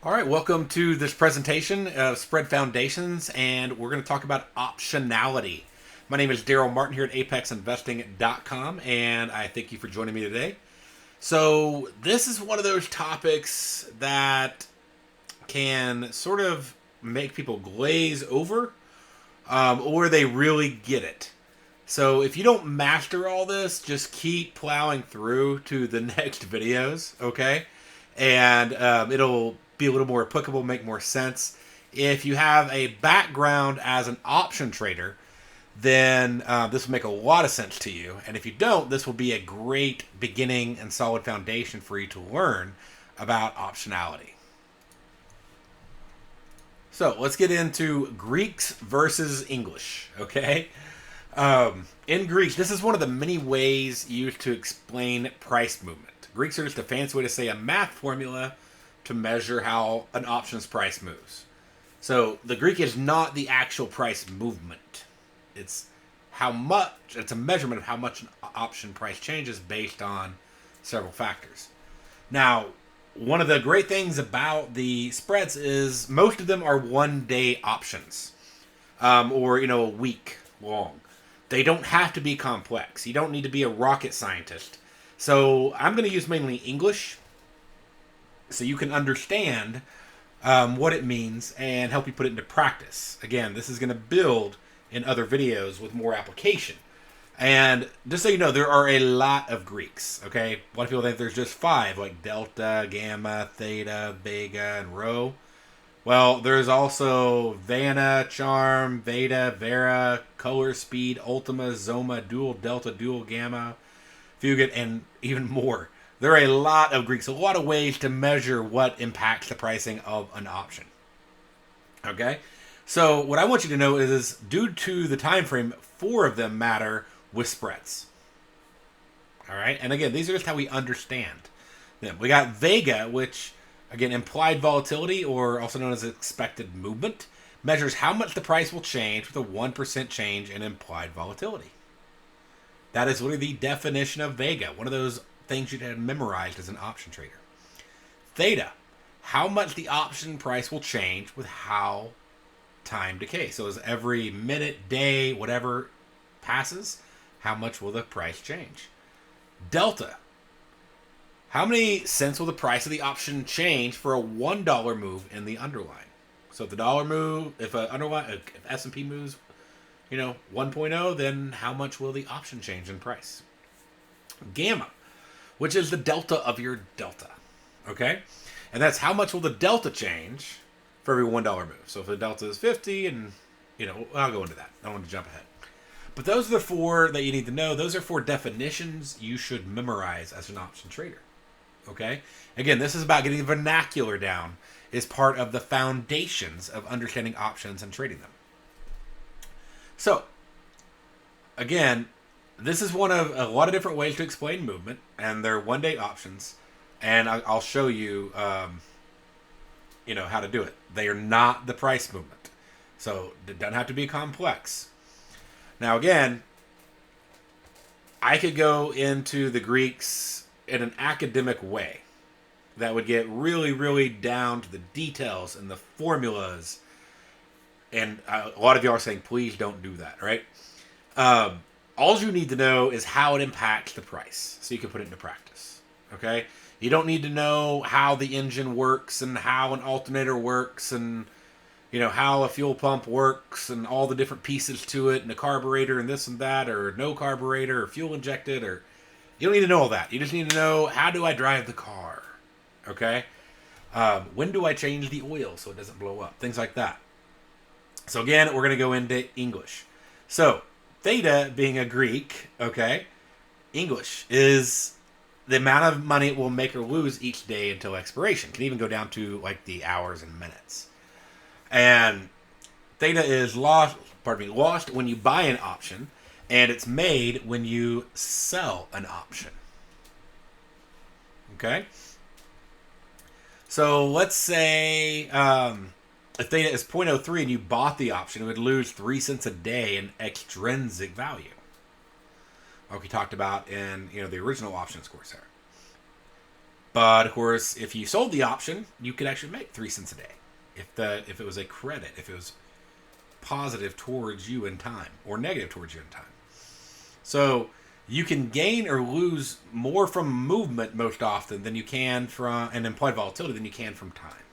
All right, welcome to this presentation of Spread Foundations, and we're going to talk about optionality. My name is Daryl Martin here at apexinvesting.com, and I thank you for joining me today. So, this is one of those topics that can sort of make people glaze over, or they really get it. So, if you don't master all this, just keep plowing through to the next videos, okay? And it'll be a little more applicable, make more sense. If you have a background as an option trader, then this will make a lot of sense to you. And if you don't, this will be a great beginning and solid foundation for you to learn about optionality. So let's get into Greeks versus English, okay? In Greek, this is one of the many ways used to explain price movement. Greeks are just a fancy way to say a math formula to measure how an option's price moves. So the Greek is not the actual price movement. It's it's a measurement of how much an option price changes based on several factors. Now, one of the great things about the spreads is most of them are 1 day options, or a week long. They don't have to be complex. You don't need to be a rocket scientist. So I'm going to use mainly English so you can understand what it means and help you put it into practice. Again, this is going to build in other videos with more application. And just so you know, there are a lot of Greeks, okay? A lot of people think there's just 5, like delta, gamma, theta, vega, and rho. Well, there's also Vana, Charm, Veda, Vera, Color, Speed, Ultima, Zoma, Dual, Delta, Dual, Gamma, Fugit, and even more. There are a lot of Greeks, a lot of ways to measure what impacts the pricing of an option. Okay? So what I want you to know is due to the time frame, 4 of them matter with spreads. All right? And again, these are just how we understand them. We got Vega, which, again, implied volatility, or also known as expected movement, measures how much the price will change with a 1% change in implied volatility. That is literally the definition of Vega, one of those things you'd have memorized as an option trader. Theta, how much the option price will change with how time decays. So as every minute, day, whatever passes, how much will the price change? Delta, how many cents will the price of the option change for a $1 move in the underlying? So if the dollar move, if S&P moves, 1.0, then how much will the option change in price? Gamma, which is the delta of your delta, okay? And that's how much will the delta change for every $1 move. So if the delta is 50, and, I'll go into that. I don't want to jump ahead. But those are the 4 that you need to know. Those are 4 definitions you should memorize as an option trader, okay? Again, this is about getting the vernacular down. Is part of the foundations of understanding options and trading them. So, again, this is one of a lot of different ways to explain movement, and they're 1 day options, and I'll show you, how to do it. They are not the price movement, so it doesn't have to be complex. Now, again, I could go into the Greeks in an academic way that would get really, really down to the details and the formulas, and a lot of y'all are saying, please don't do that, right? All you need to know is how it impacts the price, so you can put it into practice, okay? You don't need to know how the engine works and how an alternator works and, how a fuel pump works and all the different pieces to it and a carburetor and this and that, or no carburetor or fuel injected, or you don't need to know all that. You just need to know, how do I drive the car, okay? When do I change the oil so it doesn't blow up? Things like that. So again, we're going to go into English. So, theta being a Greek, okay, English is the amount of money it will make or lose each day until expiration. It can even go down to like the hours and minutes. And theta is lost when you buy an option, and it's made when you sell an option. Okay? So let's say if theta is 0.03 and you bought the option, it would lose 3 cents a day in extrinsic value, like we talked about in the original options course there. But of course, if you sold the option, you could actually make 3 cents a day. If it was a credit, if it was positive towards you in time or negative towards you in time. So you can gain or lose more from movement most often than you can from an implied volatility than you can from time.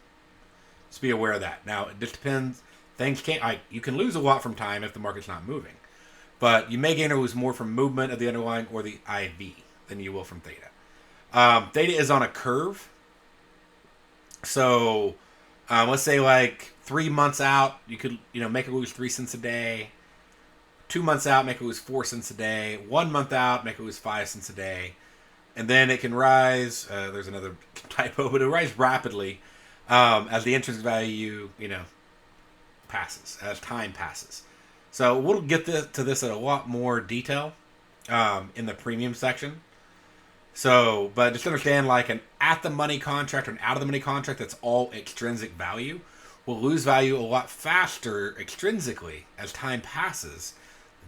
Just be aware of that. Now it just depends. Things can't. You can lose a lot from time if the market's not moving, but you may gain or lose more from movement of the underlying or the IV than you will from theta. Theta is on a curve. So let's say like 3 months out, you could make it lose 3 cents a day. 2 months out, make it lose 4 cents a day. 1 month out, make it lose 5 cents a day. And then it can rise. There's another typo, but it'll rise rapidly as the intrinsic value, passes, as time passes. So we'll get to this in a lot more detail in the premium section. So, but just understand, like an at-the-money contract or an out-of-the-money contract that's all extrinsic value will lose value a lot faster extrinsically as time passes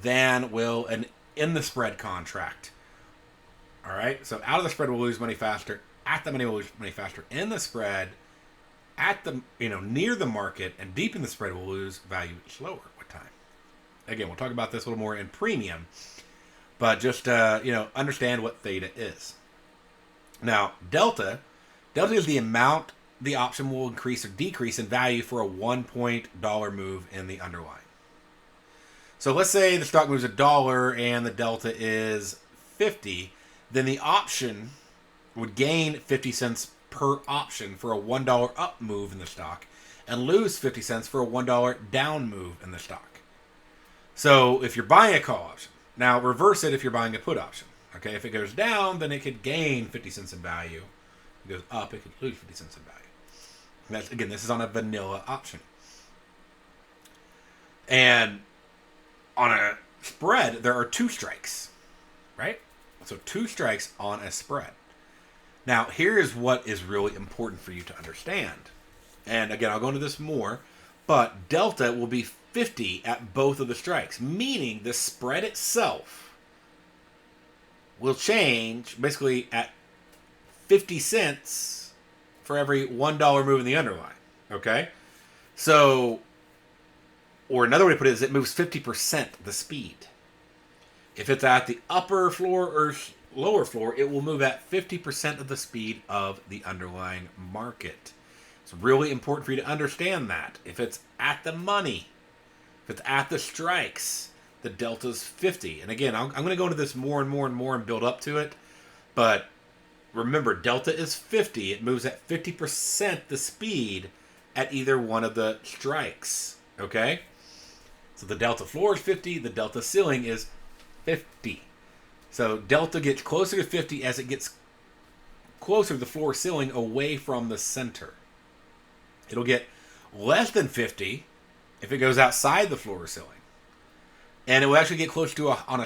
than will an in-the-spread contract. All right? So out of the spread will lose money faster. At the money will lose money faster. In the spread, at the, near the market and deep in the spread will lose value slower with time. Again, we'll talk about this a little more in premium. But just, understand what theta is. Now, delta is the amount the option will increase or decrease in value for a 1 point dollar move in the underlying. So let's say the stock moves $1 and the delta is 50, then the option would gain 50 cents per option for a $1 up move in the stock and lose 50 cents for a $1 down move in the stock. So if you're buying a call option, now reverse it if you're buying a put option. Okay, if it goes down, then it could gain 50 cents in value. If it goes up, it could lose 50 cents in value. And that's, again, this is on a vanilla option. And on a spread, there are 2 strikes, right? So 2 strikes on a spread. Now, here is what is really important for you to understand. And again, I'll go into this more, but delta will be 50 at both of the strikes, meaning the spread itself will change basically at 50 cents for every $1 move in the underlying. Okay? So, or another way to put it is it moves 50% the speed. If it's at the upper floor or lower floor, it will move at 50% of the speed of the underlying market. It's really important for you to understand that. If it's at the money, if it's at the strikes, the delta's 50. And again, I'm going to go into this more and more and more and build up to it. But remember, delta is 50. It moves at 50% the speed at either one of the strikes. Okay? So the delta floor is 50. The delta ceiling is 50. So delta gets closer to 50 as it gets closer to the floor ceiling away from the center. It'll get less than 50 if it goes outside the floor ceiling. And it will actually get close to on a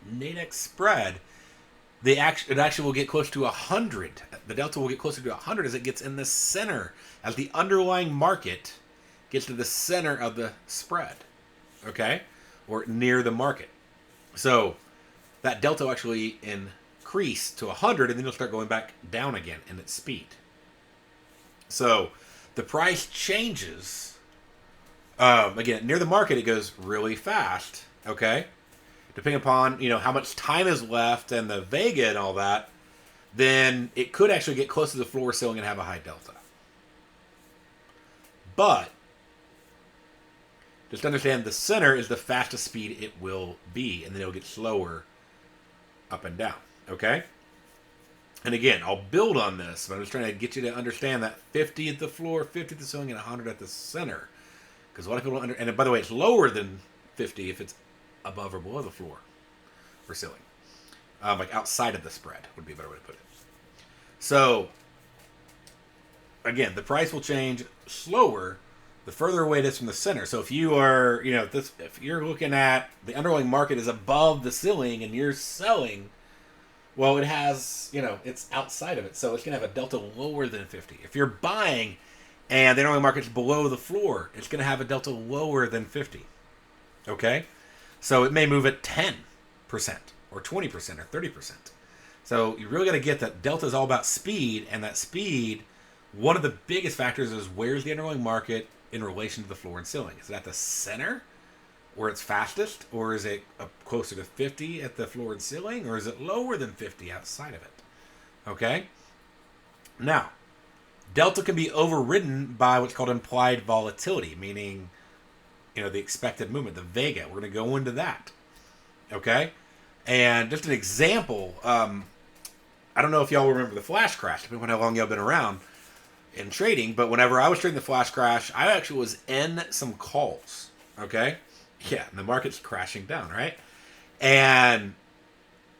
Nadex spread, it actually will get close to 100. The delta will get closer to 100 as it gets in the center, as the underlying market gets to the center of the spread, okay, or near the market. So that delta will actually increase to 100, and then it'll start going back down again in its speed. So the price changes. Again, near the market, it goes really fast, okay? Depending upon, how much time is left and the Vega and all that, then it could actually get close to the floor ceiling and have a high delta. But just understand the center is the fastest speed it will be, and then it'll get slower up and down, okay? And again, I'll build on this, but I'm just trying to get you to understand that 50 at the floor, 50 at the ceiling, and 100 at the center. Because a lot of people don't and by the way, it's lower than 50 if it's above or below the floor or ceiling. Like outside of the spread would be a better way to put it. So, again, the price will change slower the further away it is from the center. So if you are, if you're looking at the underlying market is above the ceiling and you're selling, well, it has, it's outside of it. So it's going to have a delta lower than 50. If you're buying and the underlying market's below the floor, it's going to have a delta lower than 50. Okay? So it may move at 10% or 20% or 30%. So you really got to get that delta is all about speed, and that speed, one of the biggest factors is where's the underlying market in relation to the floor and ceiling. Is it at the center where it's fastest, or is it closer to 50 at the floor and ceiling, or is it lower than 50 outside of it? Okay? Now, delta can be overridden by what's called implied volatility, meaning, the expected movement, the vega. We're going to go into that. Okay? And just an example, I don't know if y'all remember the flash crash, depending on how long y'all been around in trading, but whenever I was trading the flash crash, I actually was in some calls. Okay? Yeah, and the market's crashing down, right? And,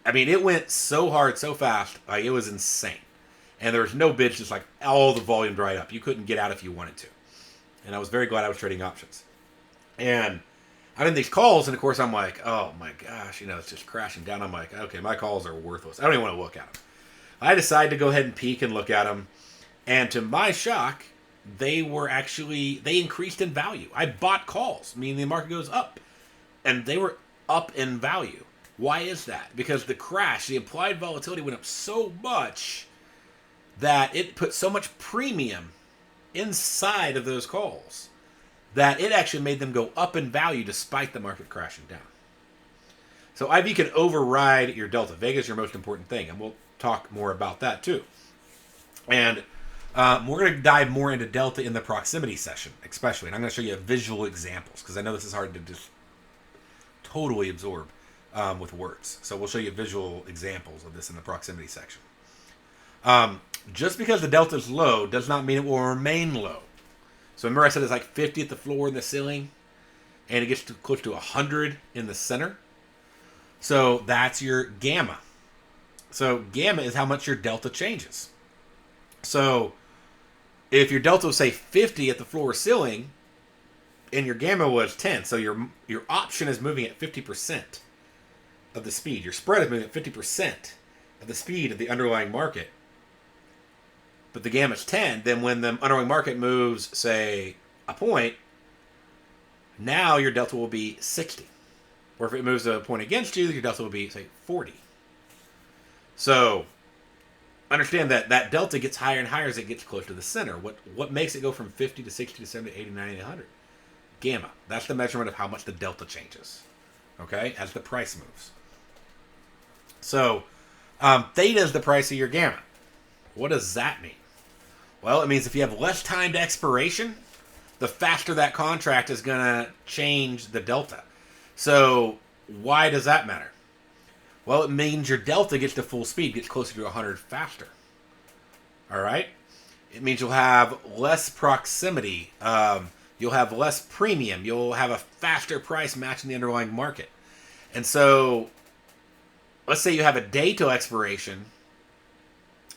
it went so hard, so fast, like it was insane. And there was no bids, just like all the volume dried up. You couldn't get out if you wanted to. And I was very glad I was trading options. And I'm in these calls, and of course I'm like, oh my gosh, it's just crashing down. I'm like, okay, my calls are worthless. I don't even want to look at them. I decided to go ahead and peek and look at them. And to my shock, they increased in value. I bought calls, meaning the market goes up. And they were up in value. Why is that? Because the crash, the implied volatility went up so much that it put so much premium inside of those calls that it actually made them go up in value despite the market crashing down. So IV can override your delta. Vega is your most important thing, and we'll talk more about that too. And we're going to dive more into delta in the proximity session, especially. And I'm going to show you visual examples because I know this is hard to just totally absorb with words. So we'll show you visual examples of this in the proximity section. Just because the delta is low does not mean it will remain low. So remember I said it's like 50 at the floor and the ceiling, and it gets close to 100 in the center. So that's your gamma. So gamma is how much your delta changes. So if your delta was, say, 50 at the floor or ceiling, and your gamma was 10, so your option is moving at 50% of the speed. Your spread is moving at 50% of the speed of the underlying market. But the gamma is 10, then when the underlying market moves, say, a point, now your delta will be 60. Or if it moves a point against you, your delta will be, say, 40. So understand that delta gets higher and higher as it gets closer to the center. What makes it go from 50 to 60 to 70 to 80, 90 to 100? Gamma. That's the measurement of how much the delta changes. Okay? As the price moves. So theta is the price of your gamma. What does that mean? Well, it means if you have less time to expiration, the faster that contract is going to change the delta. So why does that matter? Well, it means your delta gets to full speed, gets closer to 100 faster. All right? It means you'll have less proximity. You'll have less premium. You'll have a faster price matching the underlying market. And so let's say you have a day till expiration,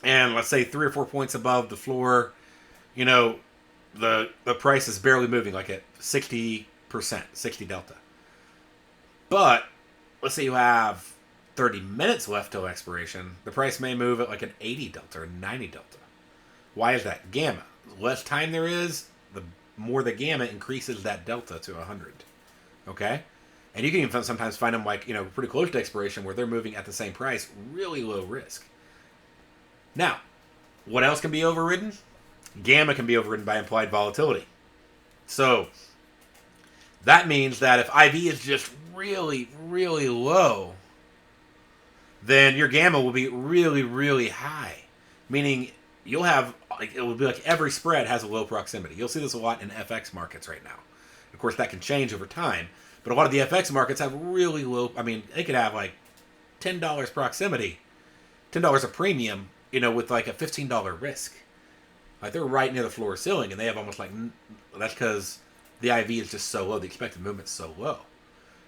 and let's say 3 or 4 points above the floor, the price is barely moving, like at 60%, 60 delta. But let's say you have 30 minutes left till expiration, the price may move at like an 80 delta or 90 delta. Why is that? Gamma. The less time there is, the more the gamma increases that delta to 100. Okay? And you can even sometimes find them like, pretty close to expiration where they're moving at the same price, really low risk. Now, what else can be overridden? Gamma can be overridden by implied volatility. So that means that if IV is just really, really low, then your gamma will be really, really high. Meaning you'll have, it will be like every spread has a low proximity. You'll see this a lot in FX markets right now. Of course, that can change over time. But a lot of the FX markets have really low, they could have like $10 proximity, $10 a premium, with like a $15 risk. Like they're right near the floor or ceiling, and they have almost like, that's because the IV is just so low, the expected movement's so low.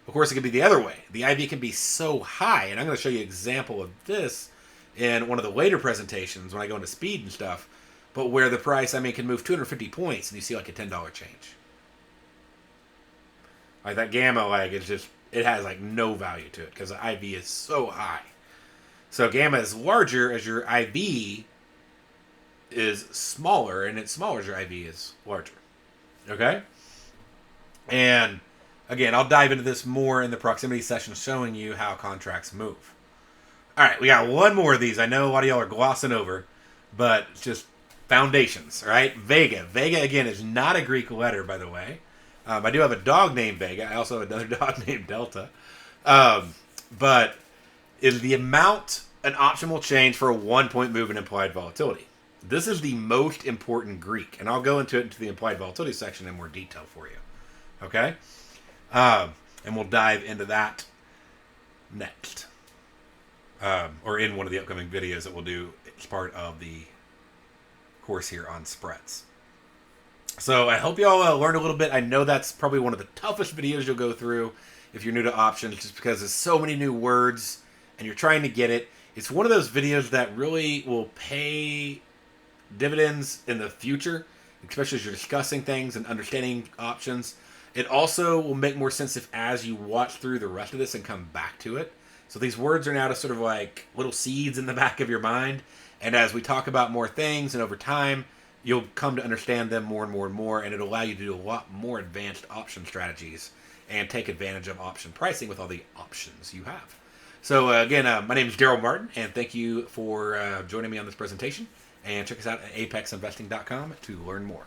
Of course, it can be the other way. The IV can be so high, and I'm going to show you an example of this in one of the later presentations when I go into speed and stuff, but where the price, can move 250 points, and you see like a $10 change. Like that gamma, it's just, it has like no value to it because the IV is so high. So gamma is larger as your IV is smaller, and it's smaller as your IV is larger. Okay? And again, I'll dive into this more in the proximity session showing you how contracts move. All right, we got one more of these. I know a lot of y'all are glossing over, but it's just foundations, right? Vega. Vega, again, is not a Greek letter, by the way. I do have a dog named Vega. I also have another dog named Delta. But is the amount an option will change for a 1 point move in implied volatility. This is the most important Greek, and I'll go into the implied volatility section in more detail for you. Okay? And we'll dive into that next. Or in one of the upcoming videos that we'll do as part of the course here on spreads. So I hope y'all learned a little bit. I know that's probably one of the toughest videos you'll go through if you're new to options, just because there's so many new words and you're trying to get it. It's one of those videos that really will pay dividends in the future, especially as you're discussing things and understanding options. It also will make more sense if as you watch through the rest of this and come back to it. So these words are now just sort of like little seeds in the back of your mind. And as we talk about more things and over time, you'll come to understand them more and more and more. And it'll allow you to do a lot more advanced option strategies and take advantage of option pricing with all the options you have. So again, my name is Daryl Martin, and thank you for joining me on this presentation. And check us out at apexinvesting.com to learn more.